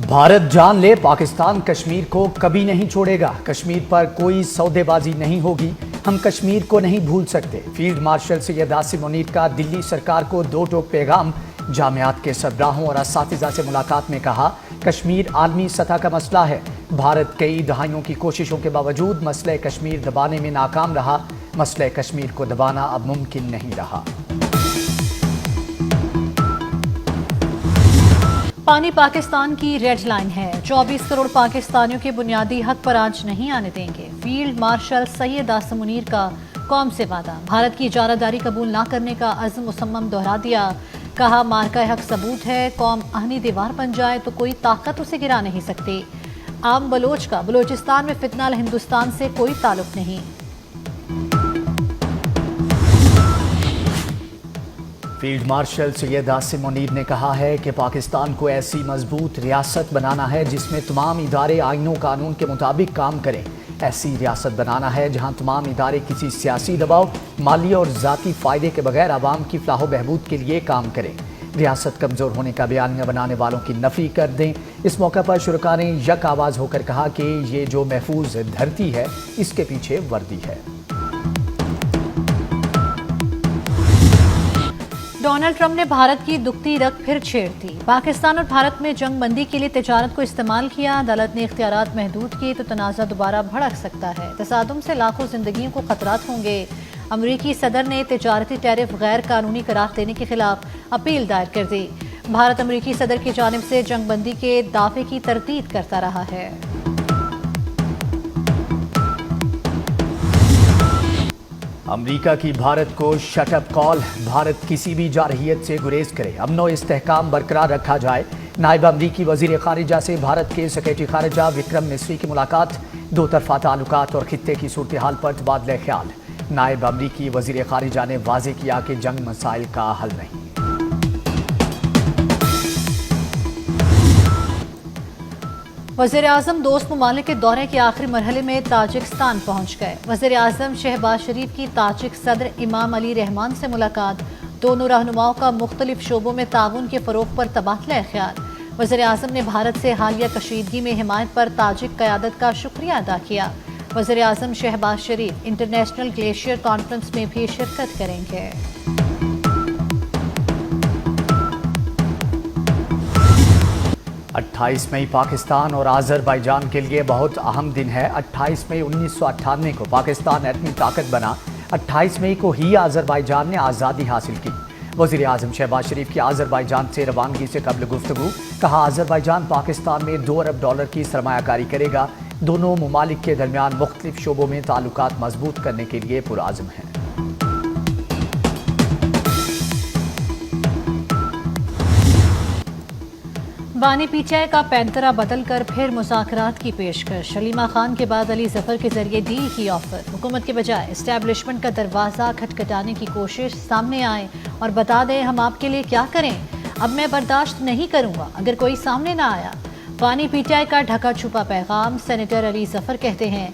भारत जान ले पाकिस्तान कश्मीर को कभी नहीं छोड़ेगा। कश्मीर पर कोई सौदेबाजी नहीं होगी। हम कश्मीर को नहीं भूल सकते। फील्ड मार्शल सैयद आसिम मुनीर का दिल्ली सरकार को दो टोक पैगाम। जामियात के सरबराहों और असातिज़ा से मुलाकात में कहा, कश्मीर आलमी सतह का मसला है। भारत कई दहाइयों की कोशिशों के बावजूद मसले कश्मीर दबाने में नाकाम रहा। मसले कश्मीर को दबाना अब मुमकिन नहीं रहा। पानी पाकिस्तान की रेड लाइन है। 24 करोड़ पाकिस्तानियों के बुनियादी हक पर आंच नहीं आने देंगे। फील्ड मार्शल सैयद आसिम मुनीर का कौम से वादा। भारत की इजारादारी कबूल न करने का अज़्म मुसम्मम दोहरा दिया। कहा, मार्का हक सबूत है। कौम आहनी दीवार बन जाए तो कोई ताकत उसे गिरा नहीं सकती। आम बलोच का बलोचिस्तान में फितना हिंदुस्तान से कोई ताल्लुक नहीं। फील्ड मार्शल सैयद आसिम मुनीर ने कहा है कि पाकिस्तान को ऐसी मजबूत रियासत बनाना है जिसमें तमाम इदारे आईनों कानून के मुताबिक काम करें। ऐसी रियासत बनाना है जहां तमाम इदारे किसी सियासी दबाव, माली और ज़ाती फ़ायदे के बगैर आवाम की फलाह बहबूद के लिए काम करें। रियासत कमज़ोर होने का बयानिया बनाने वालों की नफ़ी कर दें। इस मौका पर शुरका ने यक आवाज़ होकर कहा कि ये जो महफूज धरती है इसके पीछे वर्दी है। डोनाल्ड ट्रंप ने भारत की दुखती रग फिर छेड़ दी। पाकिस्तान और भारत में जंग बंदी के लिए तिजारत को इस्तेमाल किया। अदालत ने इख्तियारात महदूद किए तो तनाज़ा दोबारा भड़क सकता है। तसादुम से लाखों जिंदगियों को खतरात होंगे। अमरीकी सदर ने तिजारती टैरिफ गैर कानूनी करार देने के खिलाफ अपील दायर कर दी। भारत अमरीकी सदर की जानिब से जंग बंदी के दावे की तरदीद करता रहा है। अमरीका की भारत को शटअप कॉल। भारत किसी भी जारहियत से गुरेज करे। अमनो इस्तेहकाम बरकरार रखा जाए। नायब अमरीकी वजीर खारिजा से भारत के सेक्रेटरी खारिजा विक्रम मिस्री की मुलाकात। दो तरफा ताल्लुकात और खित्ते की सूरत हाल पर तबादला ख्याल। नायब अमरीकी वजीर खारिजा ने वाज़ेह किया कि जंग मसाइल का हल नहीं। वज़ीर आज़म दोस्त ममालिक के दौरे के आखिरी मरहले में ताजिकिस्तान पहुँच गए। वज़ीर आज़म शहबाज शरीफ की ताजिक सदर इमाम अली रहमान से मुलाकात। दोनों रहनुमाओं का मुख्तलिफ शोबों में ताउन के फ़रोग़ पर तबादला ख्याल। वज़ीर आज़म ने भारत से हालिया कशीदगी में हिमायत पर ताजिक क़यादत का शुक्रिया अदा किया। वज़ीर आज़म शहबाज शरीफ इंटरनेशनल ग्लेशियर कॉन्फ्रेंस में भी शिरकत करेंगे। 28 मई पाकिस्तान और आज़रबाईजान के लिए बहुत अहम दिन है। 28 मई 1998 को पाकिस्तान एटमी ताकत बना। 28 मई को ही आज़रबाईजान ने आज़ादी हासिल की। वज़ीर आज़म शहबाज शरीफ की आज़रबाईजान से रवानगी से कबल गुफ्तगू। कहा, आज़रबाईजान पाकिस्तान में $2 अरब की सरमायाकारी करेगा। दोनों ममालिक के दरमियान मुख्तलिफ शोबों में ताल्लुकात मजबूत करने के लिए पुरआज़म हैं। बानी पीटीआई का पैंतरा बदल कर फिर मुज़ाकरात की पेशकश। शलीमा खान के बाद अली ज़फ़र के जरिए डील की ऑफर। हुकूमत के बजाय इस्टेब्लिशमेंट का दरवाज़ा खटखटाने की कोशिश। सामने आए और बता दें हम आपके लिए क्या करें। अब मैं बर्दाश्त नहीं करूँगा अगर कोई सामने ना आया। बानी पीटीआई का ढका छुपा पैगाम। सेनेटर अली ज़फ़र कहते हैं,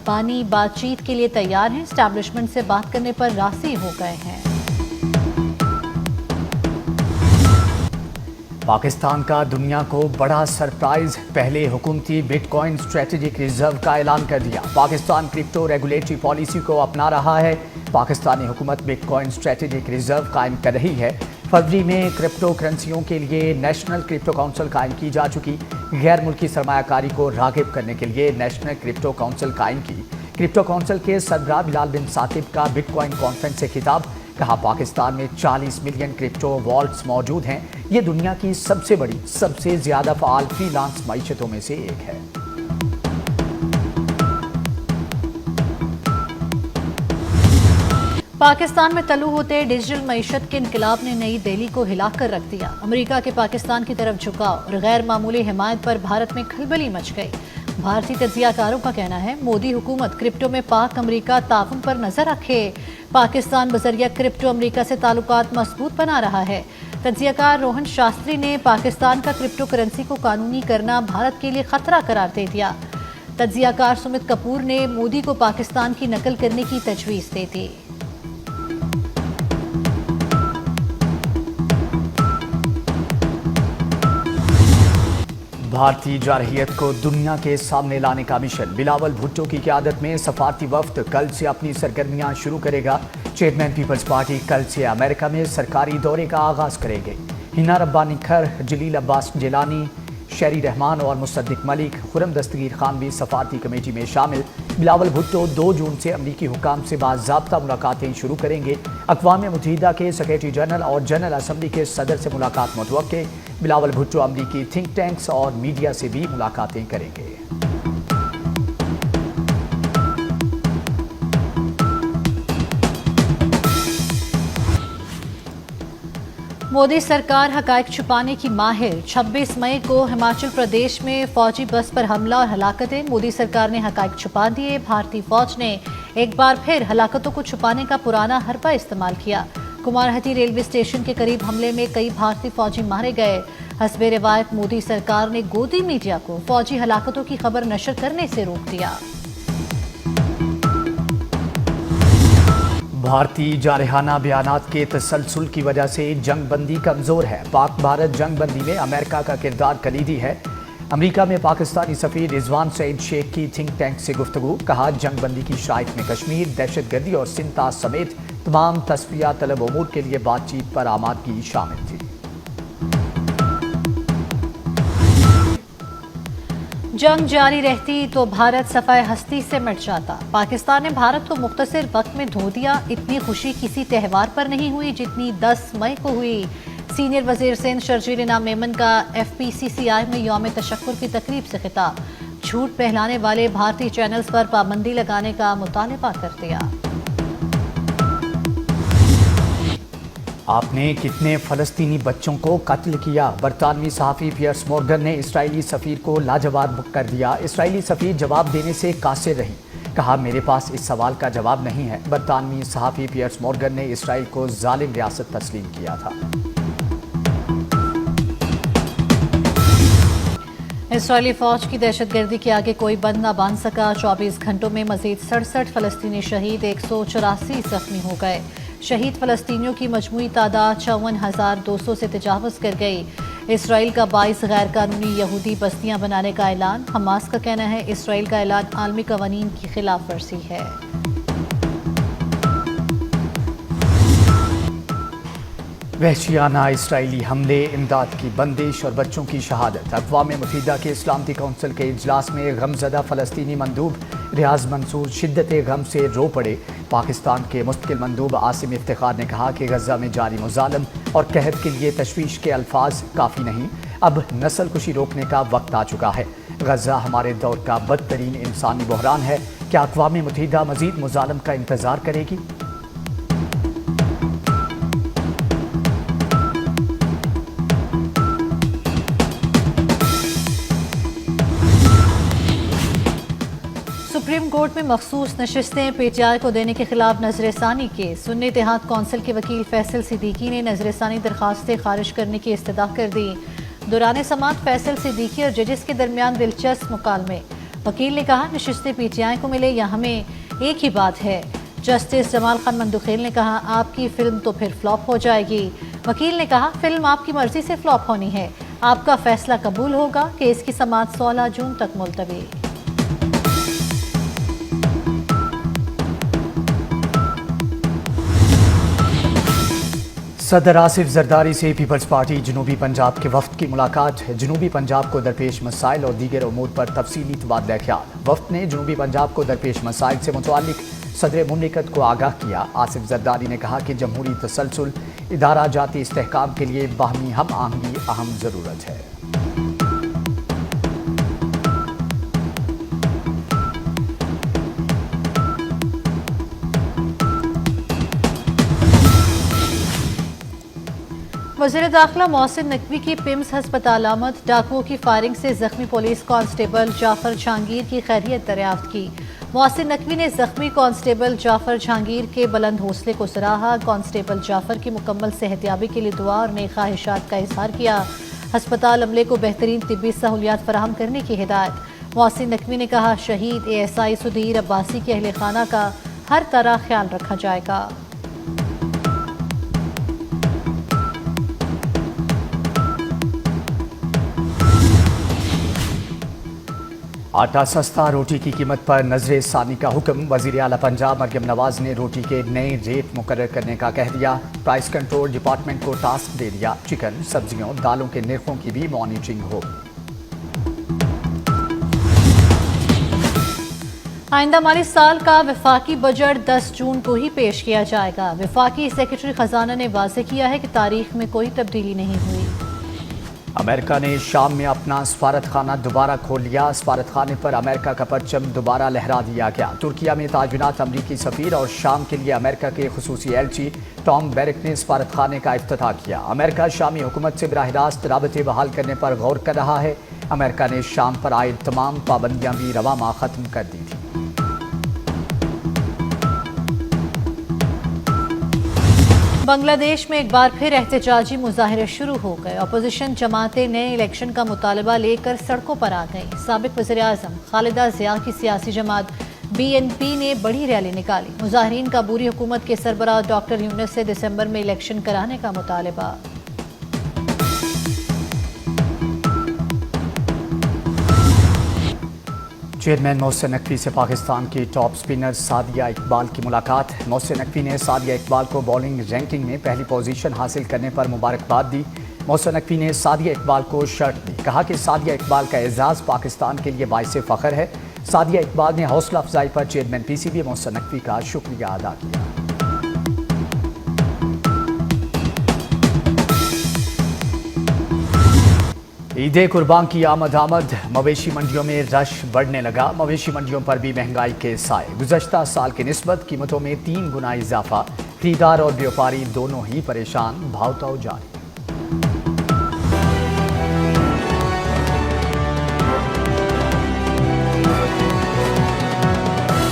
बानी बातचीत के लिए तैयार हैं। इस्टेब्लिशमेंट से बात करने पर राज़ी हो गए हैं। पाकिस्तान का दुनिया को बड़ा सरप्राइज। पहले हुकूमती बिटकॉइन स्ट्रेटेजिक रिजर्व का ऐलान कर दिया। पाकिस्तान क्रिप्टो रेगुलेटरी पॉलिसी को अपना रहा है। पाकिस्तानी हुकूमत बिटकॉइन स्ट्रेटेजिक रिजर्व कायम कर रही है। फरवरी में क्रिप्टो करेंसियों के लिए नेशनल क्रिप्टो काउंसिल कायम की जा चुकी। गैर मुल्की सरमायाकारी को राग़िब करने के लिए नेशनल क्रिप्टो काउंसिल कायम की। क्रिप्टो काउंसिल के सरबराह बिलाल बिन साकिब का बिटकॉइन कॉन्फ्रेंस से खिताब। कहा, पाकिस्तान में 40 मिलियन क्रिप्टो वॉल्ट्स मौजूद हैं। ये दुनिया की सबसे बड़ी, सबसे ज़्यादा फ़ाल फ्रीलांस मईशतों में से एक है। पाकिस्तान में तलू होते डिजिटल मईशत के इनकलाब ने नई दिल्ली को हिलाकर रख दिया। अमेरिका के पाकिस्तान की तरफ झुकाव और गैर मामूली हिमायत पर भारत में खलबली मच गई। भारतीय तज्जियाकारों का कहना है, मोदी हुकूमत क्रिप्टो में पाक अमरीका ताउन पर नजर रखे। पाकिस्तान बजरिया क्रिप्टो अमरीका से ताल्लुकात मजबूत बना रहा है। तज्जियाकार रोहन शास्त्री ने पाकिस्तान का क्रिप्टो करेंसी को कानूनी करना भारत के लिए खतरा करार दे दिया। तज्जियाकार सुमित कपूर ने मोदी को पाकिस्तान की नकल करने की तजवीज़ दे दी। بھارتی جارحیت کو دنیا کے سامنے لانے کا مشن، بلاول بھٹو کی قیادت میں سفارتی وفد کل سے اپنی سرگرمیاں شروع کرے گا۔ چیئرمین پیپلز پارٹی کل سے امریکہ میں سرکاری دورے کا آغاز کریں گے۔ ہنا ربانی کھر، جلیل عباس جیلانی، شیری رحمان اور مصدق ملک، خرم دستگیر خان بھی سفارتی کمیٹی میں شامل۔ بلاول بھٹو 2 جون سے امریکی حکام سے باضابطہ ملاقاتیں شروع کریں گے۔ اقوام متحدہ کے سیکریٹری جنرل اور جنرل اسمبلی کے صدر سے ملاقات متوقع۔ بلاول بھٹو امریکی تھنک ٹینکس اور میڈیا سے بھی ملاقاتیں کریں گے۔ مودی سرکار حقائق چھپانے کی ماہر، 26 مئی کو ہماچل پردیش میں فوجی بس پر حملہ اور ہلاکتیں، مودی سرکار نے حقائق چھپا دیے۔ بھارتی فوج نے ایک بار پھر ہلاکتوں کو چھپانے کا پرانا حربہ استعمال کیا۔ کمارہٹی ریلوے اسٹیشن کے قریب حملے میں کئی بھارتی فوجی مارے گئے۔ حسب روایت مودی سرکار نے گودی میڈیا کو فوجی ہلاکتوں کی خبر نشر کرنے سے روک دیا۔ بھارتی جارحانہ بیانات کے تسلسل کی وجہ سے جنگ بندی کمزور ہے۔ پاک بھارت جنگ بندی میں امریکہ کا کردار کلیدی ہے۔ امریکہ میں پاکستانی سفیر رضوان سعید شیخ کی تھنک ٹینک سے گفتگو، کہا جنگ بندی کی شرائط میں کشمیر، دہشت گردی اور سنتا سمیت تمام تصفیہ طلب امور کے لیے بات چیت پر آمادگی شامل تھی۔ جنگ جاری رہتی تو بھارت صفحہ ہستی سے مٹ جاتا۔ پاکستان نے بھارت کو مختصر وقت میں دھو دیا۔ اتنی خوشی کسی تہوار پر نہیں ہوئی جتنی 10 مئی کو ہوئی۔ سینئر وزیر سندھ شرجیل انعام میمن کا ایف پی سی سی آئی میں یوم تشکر کی تقریب سے خطاب، جھوٹ پھیلانے والے بھارتی چینلز پر پابندی لگانے کا مطالبہ کر دیا۔ آپ نے کتنے فلسطینی بچوں کو قتل کیا؟ برطانوی صحافی پیئرس مورگن نے اسرائیلی سفیر کو لاجواب کر دیا۔ اسرائیلی سفیر جواب دینے سے قاصر رہی، کہا میرے پاس اس سوال کا جواب نہیں ہے۔ برطانوی صحافی پیئرس مورگن نے اسرائیل کو ظالم ریاست تسلیم کیا تھا۔ اسرائیلی فوج کی دہشت گردی کے آگے کوئی بند نہ باندھ سکا۔ 24 گھنٹوں میں مزید 67 فلسطینی شہید، 184 زخمی ہو گئے۔ شہید فلسطینیوں کی مجموعی تعداد 54,200 سے تجاوز کر گئی۔ اسرائیل کا 22 غیر قانونی یہودی بستیاں بنانے کا اعلان، حماس کا کہنا ہے اسرائیل کا اعلان عالمی قوانین کی خلاف ورزی ہے۔ وحشیانہ اسرائیلی حملے، امداد کی بندش اور بچوں کی شہادت۔ اقوام متحدہ کے سلامتی کونسل کے اجلاس میں غمزدہ فلسطینی مندوب ریاض منصور شدت غم سے رو پڑے۔ پاکستان کے مستقل مندوب عاصم افتخار نے کہا کہ غزہ میں جاری مظالم اور قحط کے لیے تشویش کے الفاظ کافی نہیں، اب نسل کشی روکنے کا وقت آ چکا ہے۔ غزہ ہمارے دور کا بدترین انسانی بحران ہے۔ کیا اقوام متحدہ مزید مظالم کا انتظار کرے گی؟ سپریم کورٹ میں مخصوص نشستیں پی ٹی آئی کو دینے کے خلاف نظر ثانی کے سنی اتحاد کونسل کے وکیل فیصل صدیقی نے نظر ثانی درخواستیں خارج کرنے کی استدعا کر دی۔ دوران سماعت فیصل صدیقی اور ججز کے درمیان دلچسپ مکالمے۔ وکیل نے کہا نشستیں پی ٹی آئی کو ملے یا ہمیں ایک ہی بات ہے۔ جسٹس جمال خان مندوخیل نے کہا آپ کی فلم تو پھر فلاپ ہو جائے گی۔ وکیل نے کہا فلم آپ کی مرضی سے فلاپ ہونی ہے، آپ کا فیصلہ قبول ہوگا کہ اس کی سماعت 16 جون تک ملتوی۔ صدر آصف زرداری سے پیپلز پارٹی جنوبی پنجاب کے وفد کی ملاقات، جنوبی پنجاب کو درپیش مسائل اور دیگر امور پر تفصیلی تبادلہ خیال۔ وفد نے جنوبی پنجاب کو درپیش مسائل سے متعلق صدر مملکت کو آگاہ کیا۔ آصف زرداری نے کہا کہ جمہوری تسلسل، ادارہ جاتی استحکام کے لیے باہمی ہم آہنگی اہم ضرورت ہے۔ وزیر داخلہ محسن نقوی کی پمز ہسپتال آمد، ڈاکوؤں کی فائرنگ سے زخمی پولیس کانسٹیبل جعفر جہانگیر کی خیریت دریافت کی۔ محسن نقوی نے زخمی کانسٹیبل جعفر جہانگیر کے بلند حوصلے کو سراہا، کانسٹیبل جعفر کی مکمل صحتیابی کے لیے دعا اور نیک خواہشات کا اظہار کیا۔ ہسپتال عملے کو بہترین طبی سہولیات فراہم کرنے کی ہدایت۔ محسن نقوی نے کہا شہید A S I Sudheer Abbasi کے اہل خانہ کا ہر طرح خیال رکھا جائے گا۔ आटा सस्ता, रोटी की कीमत पर नजर सानी का हुक्म। वजीर आला पंजाब मरियम नवाज ने रोटी के नए रेट मुकर्रर करने का कह दिया। प्राइस कंट्रोल डिपार्टमेंट को टास्क दे दिया। चिकन, सब्जियों, दालों के निर्खों की भी मॉनिटरिंग हो। आइंदा माली साल का वफाकी बजट 10 जून को ही पेश किया जाएगा। वफाकी सेक्रेटरी खजाना ने वाज़ेह किया है कि तारीख में कोई तब्दीली नहीं हुई। अमेरिका ने शाम में अपना सफारत खाना दोबारा खोल लिया। सफारत खाने पर अमेरिका का परचम दोबारा लहरा दिया गया। तुर्किया में ताजुनात अमरीकी सफीर और शाम के लिए अमेरिका के खुसूसी एलची टॉम बेरिक ने सफारत खाने का इफ्तिताह किया। अमेरिका शामी हुकूमत से बराह रास्त राबते बहाल करने पर गौर कर रहा है। अमेरिका ने शाम पर आयद तमाम पाबंदियां भी रवा माह खत्म कर दी थी। बांग्लादेश में एक बार फिर एहतजाजी मुजाहरे शुरू हो गए। अपोजिशन जमातें नए इलेक्शन का मुतालबा लेकर सड़कों पर आ गईं। साबिक वज़ीर आज़म खालिदा ज़िया की सियासी जमात BNP ने बड़ी रैली निकाली। मुजाहिरीन का बूरी हुकूमत के सरबराह डॉक्टर यूनुस से दिसंबर में इलेक्शन कराने का मुतालबा। चेयरमैन मोहसिन नकवी से पाकिस्तान की टॉप स्पिनर सादिया इकबाल की मुलाकात। मोहसिन नकवी ने सादिया इकबाल को बॉलिंग रैंकिंग में पहली पोजीशन हासिल करने पर मुबारकबाद दी। मोहसिन नकवी ने सादिया इकबाल को शर्ट दी। कहा कि सादिया इकबाल का एजाज़ पाकिस्तान के लिए बाइस फ़ख्र है। सादिया इकबाल ने हौसला अफजाई पर चेयरमैन PCB मोहसिन नकवी का शुक्रिया अदा किया। ईद कुर्बान की आमद। मवेशी मंडियों में रश बढ़ने लगा। मवेशी मंडियों पर भी महंगाई के साए। गुज़श्ता साल की निस्बत कीमतों में 3 गुना इजाफा। खरीदार और व्यापारी दोनों ही परेशान। भाव तो जारी।